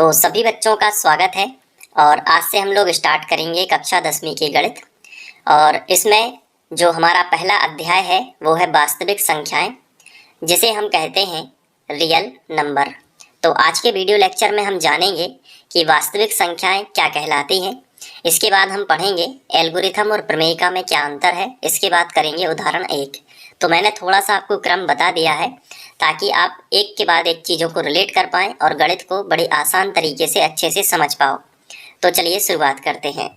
तो सभी बच्चों का स्वागत है और आज से हम लोग स्टार्ट करेंगे कक्षा 10वीं की गणित। और इसमें जो हमारा पहला अध्याय है वो है वास्तविक संख्याएं, जिसे हम कहते हैं रियल नंबर। तो आज के वीडियो लेक्चर में हम जानेंगे कि वास्तविक संख्याएं क्या कहलाती हैं। इसके बाद हम पढ़ेंगे एल्गोरिथम और प्रमेयिका में क्या अंतर है। इसके बाद करेंगे उदाहरण 1। तो मैंने थोड़ा सा आपको क्रम बता दिया है ताकि आप एक के बाद एक चीज़ों को रिलेट कर पाएँ और गणित को बड़ी आसान तरीके से अच्छे से समझ पाओ। तो चलिए शुरुआत करते हैं।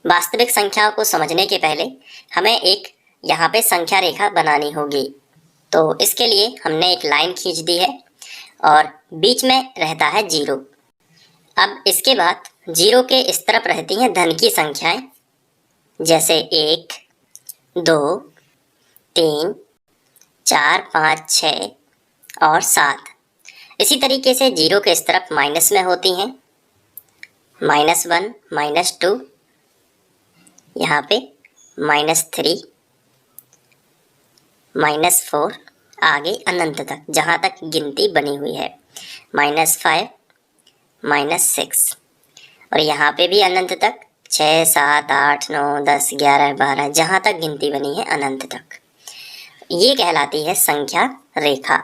वास्तविक संख्याओं को समझने के पहले हमें एक यहाँ पे संख्या रेखा बनानी होगी। तो इसके लिए हमने एक लाइन खींच दी है और बीच में रहता है 0। अब इसके बाद 0 के इस तरफ रहती हैं धन की संख्याएं, जैसे 1, 2, 3, 4, 5, 6 और 7। इसी तरीके से 0 के इस तरफ माइनस में होती हैं, -1, -2, यहाँ पे -3, -4, आगे अनंत तक जहाँ तक गिनती बनी हुई है, -5, -6 और यहाँ पे भी अनंत तक 6, 7, 8, 9, 10, 11, 12 जहाँ तक गिनती बनी है अनंत तक। ये कहलाती है संख्या रेखा,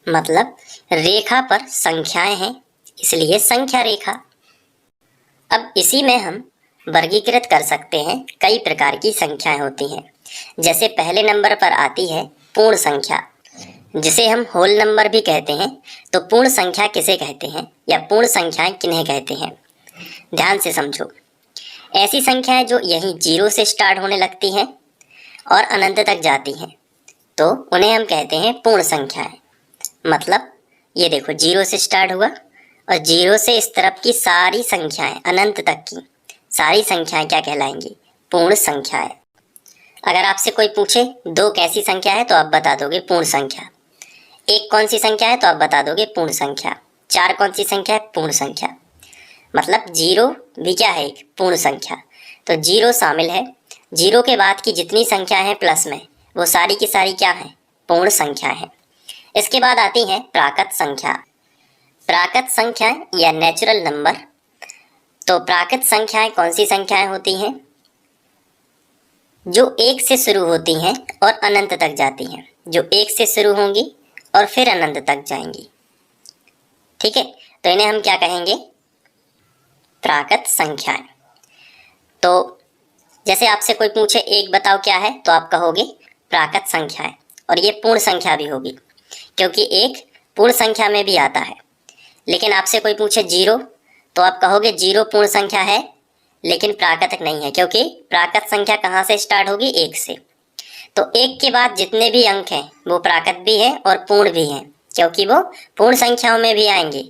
मतलब रेखा पर संख्याएं हैं इसलिए संख्या रेखा। अब इसी में हम वर्गीकृत कर सकते हैं। कई प्रकार की संख्याएं होती हैं, जैसे पहले नंबर पर आती है पूर्ण संख्या, जिसे हम होल नंबर भी कहते हैं। तो पूर्ण संख्या किसे कहते हैं या पूर्ण संख्याएं किन्हें कहते हैं, ध्यान से समझो। ऐसी संख्याएं जो यहीं 0 से स्टार्ट होने लगती हैं और अनंत तक जाती हैं, तो उन्हें हम कहते हैं पूर्ण संख्याएं। मतलब ये देखो 0 से स्टार्ट हुआ और 0 से इस तरफ की सारी संख्याएं अनंत तक की सारी संख्याएं क्या कहलाएंगी, पूर्ण संख्याएं। अगर आपसे कोई पूछे 2 कैसी संख्या है तो आप बता दोगे पूर्ण संख्या, 1 कौन सी संख्या है तो आप बता दोगे पूर्ण संख्या, 4 कौन सी संख्या है पूर्ण संख्या। मतलब 0 भी क्या है, एक पूर्ण संख्या। तो 0 शामिल है, 0 के बाद की जितनी संख्या है प्लस में वो सारी की सारी क्या है, पूर्ण संख्या है। इसके बाद आती है प्राकृत संख्या। प्राकृत संख्याएं या नेचुरल नंबर। तो प्राकृत संख्याएं कौन सी संख्याएं होती हैं, जो 1 से शुरू होती हैं और अनंत तक जाती हैं, जो 1 से शुरू होंगी और फिर अनंत तक जाएंगी। ठीक है, तो इन्हें हम क्या कहेंगे, प्राकृत संख्याएं। तो जैसे आपसे कोई पूछे 1 बताओ क्या है तो आप कहोगे प्राकृत संख्या है, और ये पूर्ण संख्या भी होगी क्योंकि 1 पूर्ण संख्या में भी आता है। लेकिन आपसे कोई पूछे 0 तो आप कहोगे 0 पूर्ण संख्या है लेकिन प्राकृतिक नहीं है, क्योंकि प्राकृत संख्या कहाँ से स्टार्ट होगी, 1 से। तो 1 के बाद जितने भी अंक हैं वो प्राकृत भी हैं और पूर्ण भी हैं, क्योंकि वो पूर्ण संख्याओं में भी आएंगे,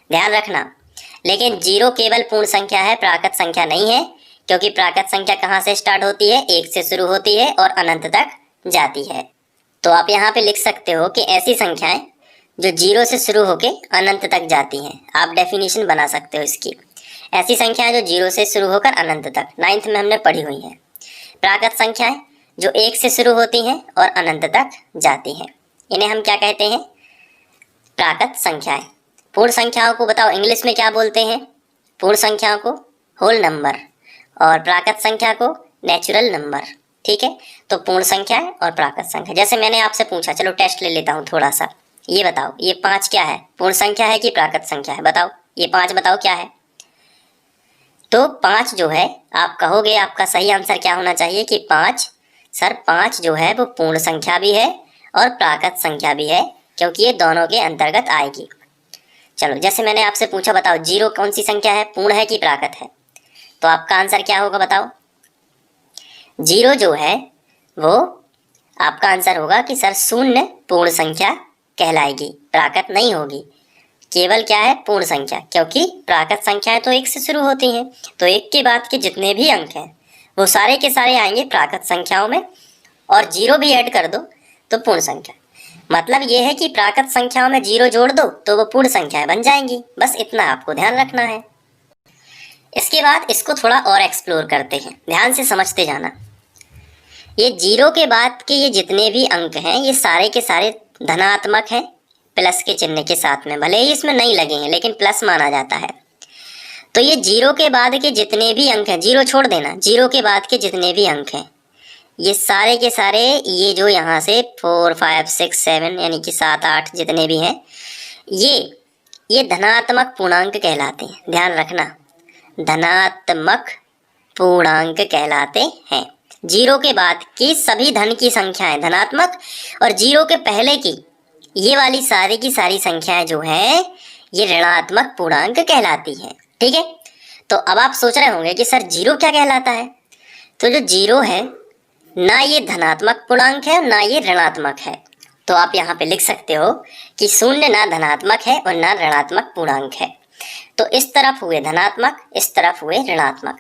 ध्यान रखना। लेकिन 0 केवल पूर्ण संख्या है, प्राकृत संख्या नहीं है, क्योंकि प्राकृत संख्या कहाँ से स्टार्ट होती है, 1 से शुरू होती है और अनंत तक जाती है। तो आप यहाँ पे लिख सकते हो कि ऐसी संख्याएं जो 0 से शुरू होके अनंत तक जाती हैं, आप डेफिनेशन बना सकते हो इसकी। ऐसी संख्याएं जो 0 से शुरू होकर अनंत तक, 9th में हमने पढ़ी हुई हैं। प्राकृत संख्याएं जो 1 से शुरू होती हैं और अनंत तक जाती हैं, इन्हें हम क्या कहते हैं, प्राकृत संख्याएं। पूर्ण संख्याओं को बताओ इंग्लिश में क्या बोलते हैं, पूर्ण संख्याओं को होल नंबर और प्राकृत संख्या को नेचुरल नंबर। ठीक है, तो पूर्ण संख्या है और प्राकृत संख्या। जैसे मैंने आपसे पूछा, चलो टेस्ट ले लेता हूँ थोड़ा सा, ये बताओ ये 5 क्या है, पूर्ण संख्या है कि प्राकृत संख्या है, बताओ ये 5 बताओ क्या है। तो 5 जो है, आप कहोगे आपका सही आंसर क्या होना चाहिए कि 5, सर 5 जो है वो पूर्ण संख्या भी है और प्राकृत संख्या भी है, क्योंकि ये दोनों के अंतर्गत आएगी। चलो जैसे मैंने आपसे पूछा बताओ 0 कौन सी संख्या है, पूर्ण है कि प्राकृत है, तो आपका आंसर क्या होगा बताओ। 0 जो है वो आपका आंसर होगा कि सर 0 पूर्ण संख्या कहलाएगी, प्राकृत नहीं होगी, केवल क्या है पूर्ण संख्या, क्योंकि प्राकृत संख्याएं तो 1 से शुरू होती हैं, तो 1 के बाद के जितने भी अंक हैं वो सारे के सारे आएंगे प्राकृत संख्याओं में, और 0 भी ऐड कर दो तो पूर्ण संख्या। मतलब ये है कि प्राकृत संख्याओं में 0 जोड़ दो तो वो पूर्ण संख्याएं बन जाएंगी, बस इतना आपको ध्यान रखना है। इसके बाद इसको थोड़ा और एक्सप्लोर करते हैं, ध्यान से समझते जाना। ये 0 के बाद के ये जितने भी अंक हैं ये सारे के सारे धनात्मक हैं, प्लस के चिन्ह के साथ में, भले ही इसमें नहीं लगे हैं लेकिन प्लस माना जाता है। तो ये जीरो के बाद के जितने भी अंक हैं, जीरो छोड़ देना, जीरो के बाद के जितने भी अंक हैं ये सारे के सारे, ये जो यहाँ से 4 5 6 7 यानी कि 7 8 जितने भी हैं ये धनात्मक पूर्णांक कहलाते हैं। ध्यान रखना, धनात्मक पूर्णांक कहलाते हैं। जीरो के बाद की सभी धन की संख्याएं धनात्मक, और जीरो के पहले की ये वाली सारी की सारी संख्याएं जो है ये ऋणात्मक पूर्णांक कहलाती हैं। ठीक है, तो अब आप सोच रहे होंगे कि सर जीरो क्या कहलाता है। तो जो जीरो है ना ये धनात्मक पूर्णांक है ना ये ऋणात्मक है। तो आप यहाँ पे लिख सकते हो कि शून्य ना धनात्मक है और ना ऋणात्मक पूर्णांक है। तो इस तरफ हुए धनात्मक, इस तरफ हुए ऋणात्मक।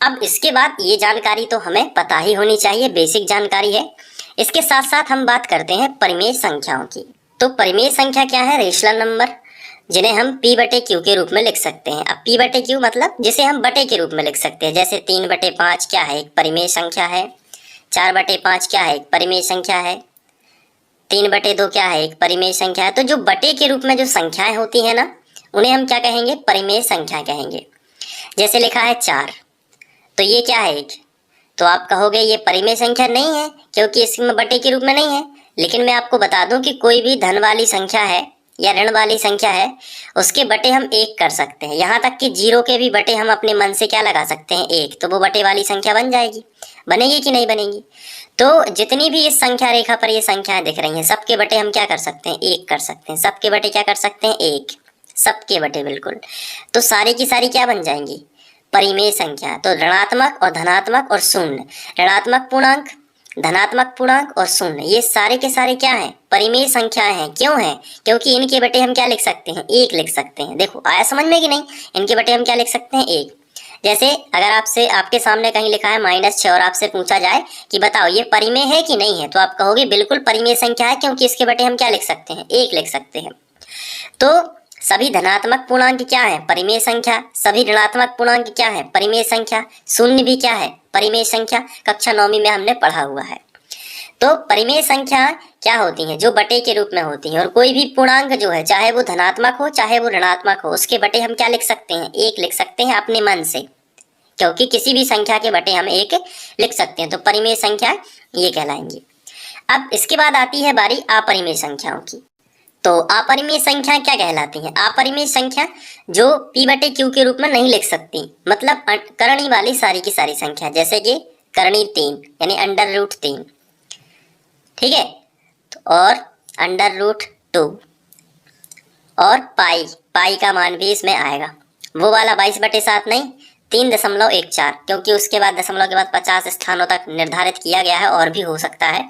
अब इसके बाद ये जानकारी तो हमें पता ही होनी चाहिए, बेसिक जानकारी है। इसके साथ साथ हम बात करते हैं परिमेय संख्याओं की। तो परिमेय संख्या क्या है? रेशनल नंबर, जिन्हें हम p/q के रूप में लिख सकते हैं। अब p/q मतलब जिसे हम बटे के रूप में लिख सकते हैं। जैसे 3/5 क्या है? एक परिमेय संख्या है। 4/5 क्या है? एक परिमेय संख्या है। 3/2 क्या है? एक परिमेय संख्या है। तो जो बटे के रूप में जो संख्याएं होती हैं ना, उन्हें हम क्या कहेंगे? परिमेय संख्या कहेंगे। जैसे लिखा है 4, तो ये क्या है? 1। तो आप कहोगे ये परिमेय संख्या नहीं है क्योंकि इसमें बटे के रूप में नहीं है। लेकिन मैं आपको बता दूं कि कोई भी धन वाली संख्या है या ऋण वाली संख्या है, उसके बटे हम 1 कर सकते हैं। यहाँ तक कि जीरो के भी बटे हम अपने मन से क्या लगा सकते हैं? 1। तो वो बटे वाली संख्या बन जाएगी। बनेगी कि नहीं बनेगी? तो जितनी भी इस संख्या रेखा पर ये संख्याएं दिख रही हैं, सबके बटे हम क्या कर सकते हैं? 1 कर सकते हैं। सबके बटे क्या कर सकते हैं? 1। सबके बटे, बिल्कुल। तो सारी की सारी क्या बन जाएंगी? परिमेय संख्या। तो ऋणात्मक और धनात्मक और शून्य, ऋणात्मक पूर्णांक, धनात्मक पूर्णांक और शून्य, ये सारे के सारे क्या हैं? परिमेय संख्याएं हैं। क्यों हैं? क्योंकि इनके बटे हम क्या लिख सकते हैं? 1 लिख सकते हैं। देखो आया समझ में कि नहीं? इनके बटे हम क्या लिख सकते हैं? 1। जैसे अगर आपसे आपके सामने कहीं लिखा है -6 और आपसे पूछा जाए कि बताओ ये परिमेय है कि नहीं है, तो आप कहोगे बिल्कुल परिमेय संख्या है, क्योंकि इसके बटे हम क्या लिख सकते हैं? 1 लिख सकते हैं। तो सभी धनात्मक पूर्णांक क्या है? परिमेय संख्या। सभी ऋणात्मक पूर्णांक क्या है? परिमेय संख्या। शून्य भी क्या है? परिमेय संख्या। कक्षा 9वीं में हमने पढ़ा हुआ है। तो परिमेय संख्या क्या होती हैं? जो बटे के रूप में होती हैं। और कोई भी पूर्णांक जो है, चाहे वो धनात्मक हो चाहे वो ऋणात्मक हो, उसके बटे हम क्या लिख सकते हैं? 1 लिख सकते हैं अपने मन से, क्योंकि किसी भी संख्या के बटे हम 1 लिख सकते हैं। तो परिमेय संख्या ये कहलाएंगी। अब इसके बाद आती है बारी अपरिमेय संख्याओं की। तो अपरिमेय संख्या क्या कहलाती हैं? अपरिमेय संख्या जो p/q के रूप में नहीं लिख सकती, मतलब करणी वाली सारी की सारी संख्या। जैसे कि करणी 3 यानी √3, ठीक है, और √2 और पाई का मान भी इसमें आएगा। वो वाला 22/7 नहीं, 3.14, क्योंकि उसके बाद दशमलव के बाद 50 स्थानों तक निर्धारित किया गया है, और भी हो सकता है।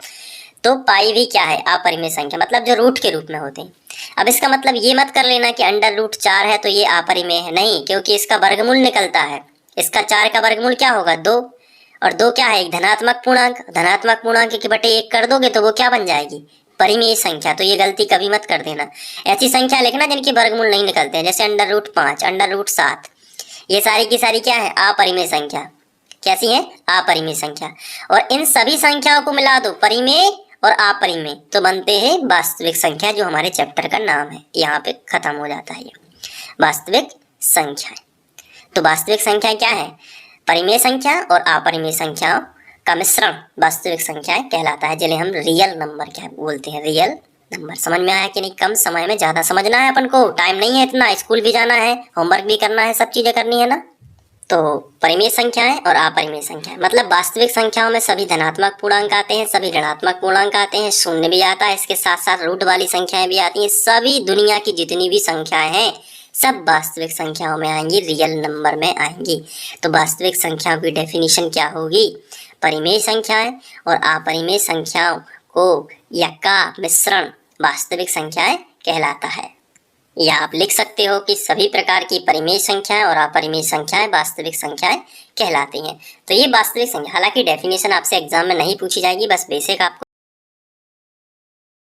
तो पाई भी क्या है? अपरिमेय संख्या, मतलब जो रूट के रूप में होते हैं। अब इसका मतलब ये मत कर लेना कि √4 है तो ये अपरिमेय है, नहीं, क्योंकि इसका वर्गमूल निकलता है। इसका 4 का वर्गमूल क्या होगा? 2, और 2 क्या है? एक धनात्मक पूर्णांक। धनात्मक पूर्णांक के बटे 1 कर दोगे तो वो क्या बन जाएगी? परिमेय संख्या। तो ये गलती कभी मत कर देना। ऐसी संख्या लिखना जिनके वर्गमूल नहीं निकलते हैं, जैसे √5, √7, ये सारी की सारी क्या है? अपरिमेय संख्या। कैसी है? अपरिमेय संख्या। और इन सभी संख्याओं को मिला दो, परिमेय और अपरिमेय, तो बनते हैं वास्तविक संख्या, जो हमारे चैप्टर का नाम है। यहाँ पे खत्म हो जाता है ये वास्तविक संख्या। तो वास्तविक संख्या क्या है? परिमेय संख्या और अपरिमेय संख्याओं का मिश्रण वास्तविक संख्याएं कहलाता है, जिन्हें हम रियल नंबर क्या बोलते हैं? Real number. समझ में आया कि नहीं? कम समय में ज्यादा समझना है अपन को, टाइम नहीं है इतना, स्कूल भी जाना है, होमवर्क भी करना है, सब चीजें करनी है ना। तो परिमेय संख्याएं और अपरिमेय संख्याएं, मतलब वास्तविक संख्याओं में सभी धनात्मक पूर्णांक आते हैं, सभी ऋणात्मक पूर्णांक आते हैं, शून्य भी आता है, इसके साथ साथ रूट वाली संख्याएं भी आती हैं। सभी दुनिया की जितनी भी संख्याएं हैं सब वास्तविक संख्याओं में आएंगी, रियल नंबर में आएंगी। तो वास्तविक संख्याओं की डेफिनेशन क्या होगी? परिमेय संख्याएं और अपरिमेय संख्याओं को या का मिश्रण वास्तविक संख्याएं कहलाता है। या आप लिख सकते हो कि सभी प्रकार की परिमेय संख्याएं और अपरिमेय संख्याएं वास्तविक संख्याएं कहलाती हैं। तो ये वास्तविक संख्या, हालांकि डेफिनेशन आपसे एग्जाम में नहीं पूछी जाएगी, बस बेसिक आपको